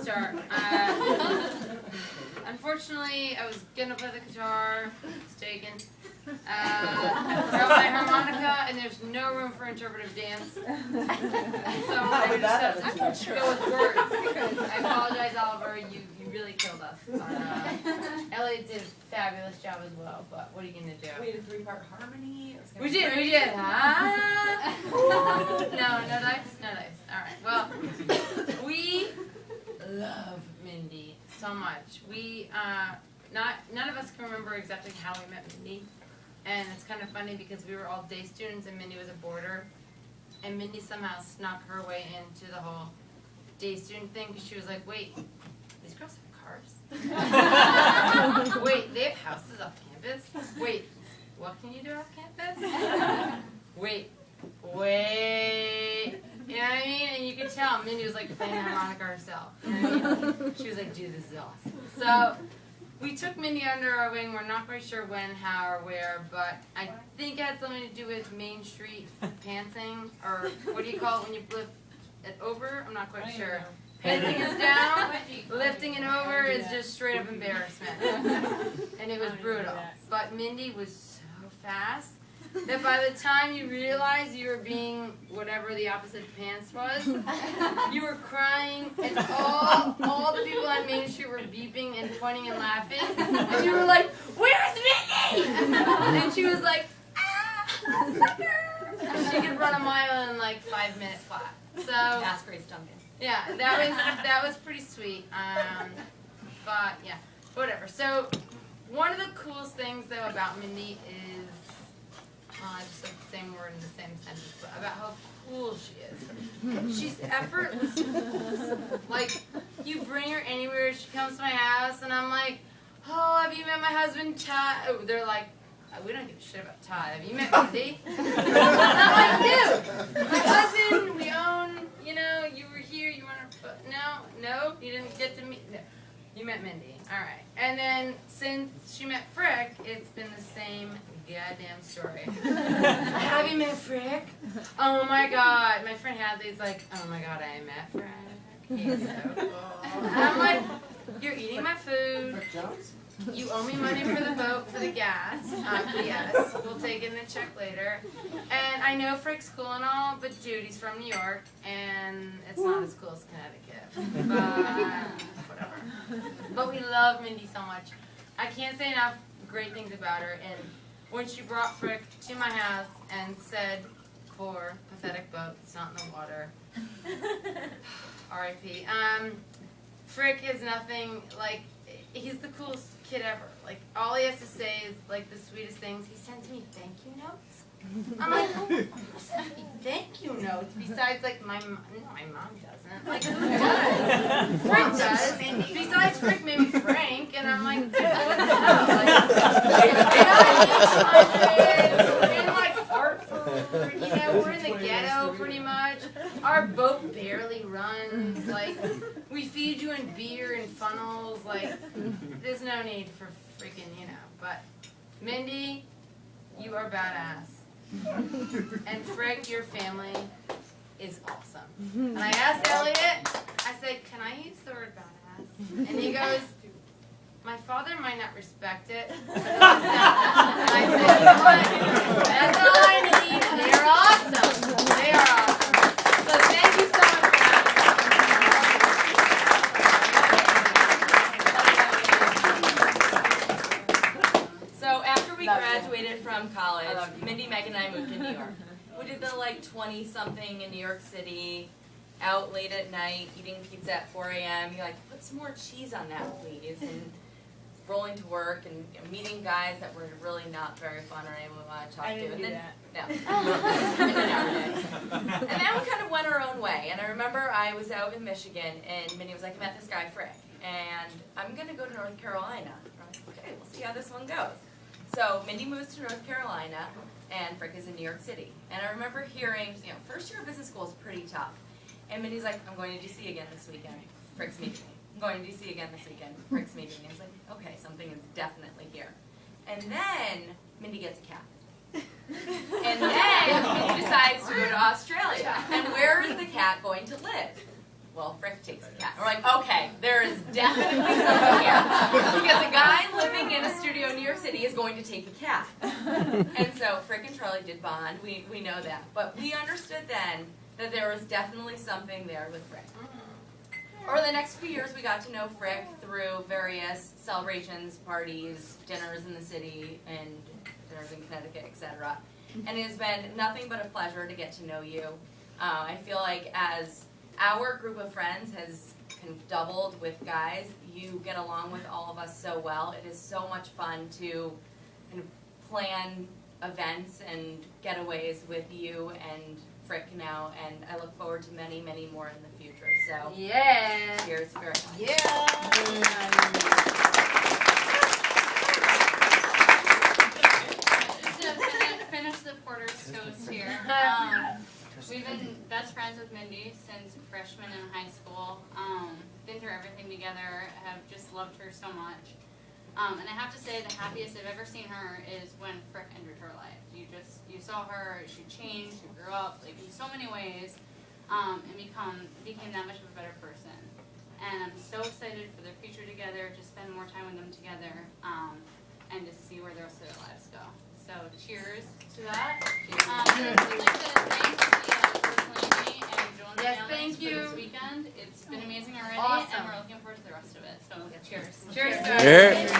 start. Unfortunately, I was gonna play the guitar. It's taken. Drop my harmonica, and there's no room for interpretive dance. So I just have to go with words. I apologize, Oliver. You really killed us. Elliot did a fabulous job as well. But what are you gonna do? We had a 3-part harmony. We did. No dice. All right. Well, we love Mindy so much. We none of us can remember exactly how we met Mindy, and it's kind of funny because we were all day students and Mindy was a boarder, and Mindy somehow snuck her way into the whole day student thing because she was like, "Wait, these girls have cars? Wait, they have houses off campus? Wait, what can you do off campus? Wait." You know what I mean? And you could tell Mindy was like playing the harmonica herself. You know what I mean? She was like, dude, this is awesome. So we took Mindy under our wing. We're not quite sure when, how, or where, but I think it had something to do with Main Street pantsing, or what do you call it when you lift it over? I'm not quite sure. Pantsing is down, lifting it over is just straight up embarrassment. And it was brutal. But Mindy was so fast that by the time you realized you were being whatever the opposite pants was, you were crying, and all the people on Main Street were beeping and pointing and laughing, and you were like, "Where's Mindy?" And she was like, "Ah, sucker!" And she could run a mile in like 5 minutes flat. So Ask Grace Duncan. yeah, that was pretty sweet. But yeah, whatever. So one of the coolest things though about Mindy is. I just said the same word in the same sentence, but about how cool she is. She's effortlessly cool. Like, you bring her anywhere, she comes to my house, and I'm like, "Oh, have you met my husband, Todd?" Oh, they're like, "We don't give a shit about Todd. Have you met Mindy?" And I'm like, "Dude, my husband, we own, you were here, you weren't, no, you didn't get to meet, no. You met Mindy. All right." And then since she met Frick, it's been the same goddamn story. "Have you met Frick? Oh my god." My friend Hadley's like, "Oh my god, I met Frick. He's so cool." And I'm like, "You're eating my food. Frick Jones? You owe me money for the boat, for the gas. Yes, we'll take it in a check later. And I know Frick's cool and all, but dude, he's from New York, and it's not as cool as Connecticut. But whatever. But we love Mindy so much. I can't say enough great things about her. And when she brought Frick to my house and said, "Poor, pathetic boat, it's not in the water." R.I.P. Frick is nothing like. He's the coolest kid ever. Like, all he has to say is, like, the sweetest things. He sends me thank you notes. I'm like, who sends me thank you notes? Besides, like, my mom doesn't. Like, who does? Frick does. Besides Frick, maybe Frank. And I'm like, dude, what the hell? Like, in, like, Hartford, we're in the ghetto, pretty much. Our boat barely runs. Like, we feed you in beer and funnels. Like, there's no need for freaking, But Mindy, you are badass. And Frick, your family is awesome. And I asked Elliot, I said, "Can I use the word badass?" And he goes, "My father might not respect it." And I said, "You know what? That's all I need. They are awesome. They are awesome." So thank you so much for that. So after we graduated from college, Mindy, Meg, and I moved to New York. We did the 20-something in New York City, out late at night, eating pizza at 4 a.m. You're like, "Put some more cheese on that, please." And rolling to work and meeting guys that were really not very fun or anyone we want to talk to. didn't And do then, that. No. And then we kind of went our own way. And I remember I was out in Michigan, and Minnie was like, "I met this guy, Frick, and I'm going to go to North Carolina." I'm like, "Okay, we'll see how this one goes." So Mindy moves to North Carolina, and Frick is in New York City. And I remember hearing, first year of business school is pretty tough. And Mindy's like, "I'm going to DC again this weekend. Frick's meeting me. I'm going to DC again this weekend. Frick's meeting me." I was like, "Okay, something is definitely here." And then Mindy gets a cat. And then Mindy decides to go to Australia. And where is the cat going to live? well, Frick takes the cat. We're like, okay, there is definitely something here. Because a guy living in a studio in New York City is going to take the cat. And so Frick and Charlie did bond. We know that. But we understood then that there was definitely something there with Frick. Over the next few years, we got to know Frick through various celebrations, parties, dinners in the city, and dinners in Connecticut, etc. And it has been nothing but a pleasure to get to know you. I feel like as our group of friends has kind of doubled with guys, you get along with all of us so well. It is so much fun to kind of plan events and getaways with you and Frick now, and I look forward to many, many more in the future. So, yeah. Cheers very much. Yeah. To finish the Porter's toast here, we've been best friends with Mindy since freshman in high school. Been through everything together. Have just loved her so much. And I have to say, the happiest I've ever seen her is when Frick entered her life. You saw her, she changed, she grew up, like in so many ways, and became that much of a better person. And I'm so excited for their future together, to spend more time with them together, and to see where the rest of their lives go. So cheers to that. I'd like to thank the First Lady and Joan Yes, Stanley thank for you. this weekend. It's been amazing already, Awesome. and we're looking forward to the rest of it. So cheers. Cheers. Cheers.